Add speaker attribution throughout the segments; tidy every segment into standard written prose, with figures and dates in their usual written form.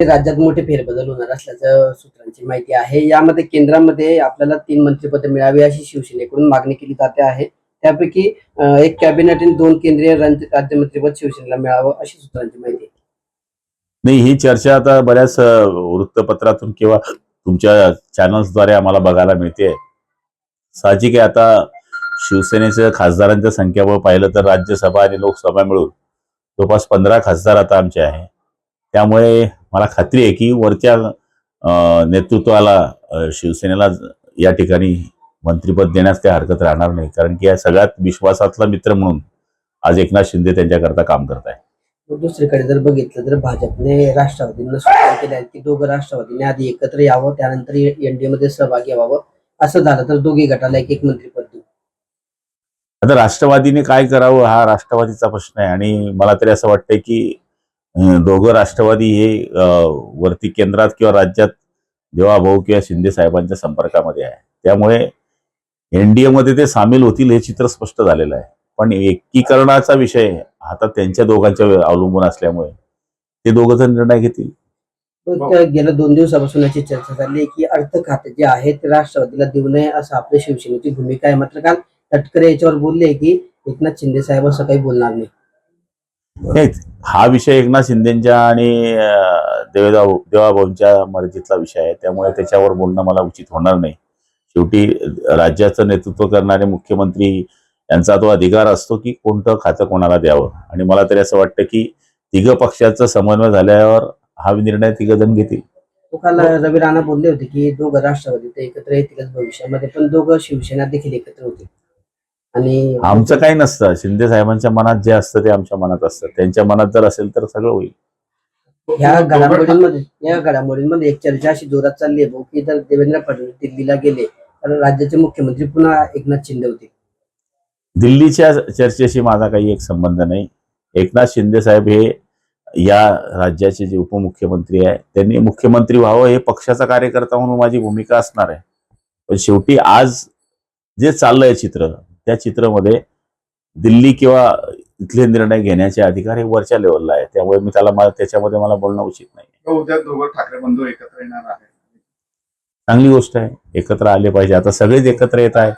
Speaker 1: की राज्यात मोठे फेरबदल होणार असल्याचं सूत्रांची माहिती आहे। यामध्ये केंद्रामध्ये आपल्याला 3 मंत्रिपद मिळावी अशी शिवसेनेकडून मागणी केली जाते आहे। त्यापैकी एक कॅबिनेट आणि 2 केंद्रीय राज्यमंत्रीपद शिवसेनेला मिळावं अशी सूत्रांची माहिती आहे।
Speaker 2: नाही, ही चर्चा आता बऱ्याच वृत्तपत्रातून किंवा तुमच्या चॅनल्सद्वारे आम्हाला बघायला मिळते। साहजिक आहे, आता शिवसेनेच्या खासदारांच्या संख्याबळ पाहिलं तर राज्यसभा आणि लोकसभा मिळून जवळपास 15 खासदार आता आमचे आहे। त्यामुळे मला खात्री आहे की वरच्या नेतृत्वाला शिवसेनेला या ठिकाणी मंत्रिपद देण्यास काही हरकत राहणार नाही, कारण की या सगळ्यात विश्वासातला मित्र म्हणून आज एकनाथ शिंदे त्यांच्याकरता काम करत आहे।
Speaker 1: दुसरीकडे जर बघितलं तर भाजपने राष्ट्रवादींना सूचना केली आहे की दोघं राष्ट्रवादीने आधी एकत्र यावं, त्यानंतर एनडीए मध्ये सहभागी व्हावं। असं झालं तर दोघी गटाला एक एक मंत्रिपद देऊ।
Speaker 2: आता राष्ट्रवादीने काय करावं हा राष्ट्रवादीचा प्रश्न आहे, आणि मला तरी असं वाटतंय की दोघं राष्ट्रवादी हे वरती केंद्रात किंवा राज्यात देवाभाऊ किंवा शिंदे साहेबांच्या संपर्कामध्ये आहे। त्यामुळे एनडीए मध्ये ते सामील होतील हे चित्र स्पष्ट झालेलं आहे। पण एकीकरणाचा विषय आता त्यांच्या दोघांच्या अवलंबून असल्यामुळे ते दोघं जण निर्णय घेतील।
Speaker 1: गेल्या 2 दिवसापासून याची चर्चा झाली आहे की अर्थ खाते जे आहे ते राष्ट्रवादीला देऊ नये असं आपल्या शिवसेनेची भूमिका आहे। मात्र काल तटकरे याच्यावर बोलले की एकनाथ शिंदे साहेब असं काही बोलणार नाही।
Speaker 2: हा विषय एकनाथ शिंदेच्या आणि देवाभाऊंच्या मर्जीतला विषय आहे, त्यामुळे त्याच्यावर बोलणं मला उचित होणार नाही। शेवटी राज्याचं नेतृत्व करणारे मुख्यमंत्री यांचा तो अधिकार असतो की कोणतं खातं कोणाला द्यावं, आणि मला तरी असं वाटतं की तिघं पक्षाचा समन्वय झाल्यावर हा निर्णय तिघं जण घेतील।
Speaker 1: काल रवी राणा बोलले होते की दोघं राष्ट्रवादी ते एकत्र येतीलच भविष्यामध्ये, पण दोघं शिवसेना देखील एकत्र होतील। आणि
Speaker 2: आमचं काही नसतं, शिंदे साहेबांच्या मनात जे असतं ते आमच्या मनात असतं। त्यांच्या मनात जर असेल तर सगळं होईल।
Speaker 1: या घडामोडींमध्ये एक चर्चा अशी जोरात चालली आहे की जर देवेंद्र फडणवीस दिल्लीला गेले तर राज्याचे मुख्यमंत्री पुन्हा एकनाथ शिंदे होते।
Speaker 2: दिल्लीच्या चर्चेशी माझा काही एक संबंध नाही। एकनाथ शिंदे साहेब हे या राज्याचे जे उपमुख्यमंत्री आहे, त्यांनी मुख्यमंत्री व्हावं हे पक्षाचा कार्यकर्ता म्हणून माझी भूमिका असणार आहे। पण शेवटी आज जे चाललंय चित्र, त्या चित्रामध्ये दिल्ली किंवा इथले निर्णय घेण्याचे अधिकार हे वरच्या लेवलला आहे। त्यामुळे मी त्याच्यामध्ये मला बोलणं उचित नाही।
Speaker 3: उद्या दोघं ठाकरे बंधू एकत्र येणार आहे,
Speaker 2: चांगली गोष्ट आहे, एकत्र आले पाहिजे। आता सगळेच एकत्र येत आहे,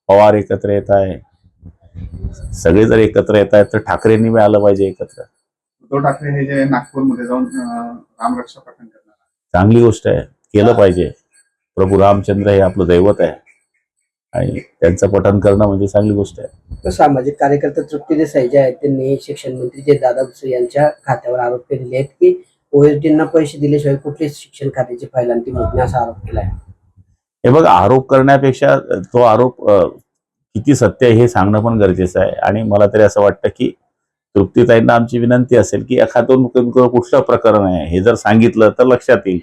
Speaker 2: पवार एकत्र येत आहे, सगळे जर एकत्र येत आहेत तर ठाकरेंनी बी आलं पाहिजे एकत्र।
Speaker 3: उद्धव ठाकरे हे जे नागपूरमध्ये जाऊन रामरक्षा पठण करणार,
Speaker 2: चांगली गोष्ट आहे, केलं पाहिजे। प्रभू रामचंद्र हे आपलं दैवत आहे आणि त्यांचं पठण करणं म्हणजे चांगली गोष्ट आहे।
Speaker 1: सामाजिक कार्यकर्ते तृप्ती देसाई जे आहेत त्यांनी शिक्षण मंत्री जे दादा भुसे यांच्या खात्यावर आरोप केलेले आहेत की ओएसडींना पैसे दिल्याशिवाय कुठलीच शिक्षण खात्याची फायलांती होत नाही असा आरोप केला आहे।
Speaker 2: हे बघा, आरोप करण्यापेक्षा तो आरोप किती सत्य आहे हे सांगणं पण गरजेचं आहे। आणि मला तरी असं वाटतं की तृप्तीताईंना आमची विनंती असेल की एखादं कुठलं प्रकरण आहे हे जर सांगितलं तर लक्षात येईल।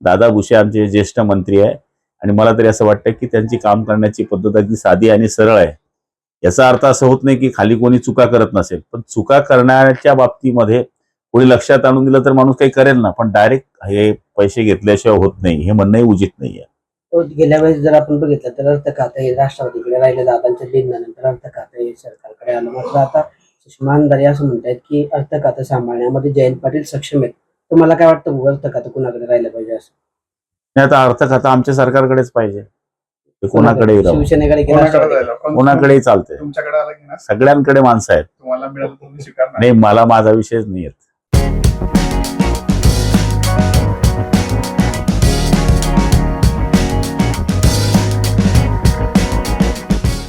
Speaker 2: दादा भुसे आमचे ज्येष्ठ मंत्री आहे आणि मला तरी असं वाटतं की त्यांची काम करण्याची पद्धत अगदी साधी आणि सरळ आहे। याचा अर्थ असं होत नाही की खाली कोणी चुका करत नसेल, पण चुका करण्याच्या बाबतीमध्ये कोणी लक्षात आणून दिलं तर माणूस काही करेल ना, पण डायरेक्ट हे पैसे घेतल्याशिवाय होत नाही हे म्हणणंही उचित नाहीये।
Speaker 1: गेल्या वेळेस जर आपण बघितलं तर अर्थ खातं हे राष्ट्रवादीकडे राहिलं, दादांच्या निर्णयानंतर अर्थ खातं हे सरकारकडे आलं। मात्र आता सुषमा अंधारे असं म्हणतायत की अर्थ खातं सांभाळण्यामध्ये जयंत पाटील सक्षम आहेत। तुम्हाला काय वाटतं अर्थ खातं कुणाकडे राहिलं पाहिजे असं?
Speaker 2: नाही, आता अर्थ खातं आमच्या सरकारकडेच पाहिजे, ते कोणाकडेही राहू,
Speaker 1: शिवसेनेकडे
Speaker 2: कोणाकडेही चालतंय,
Speaker 3: तुमच्याकडे आलं की ना
Speaker 2: सगळ्यांकडे माणसं आहेत।
Speaker 3: तुम्हाला मिळालं तुम्ही स्वीकारणार
Speaker 2: नाही, मला माझा विषयच नाही येत।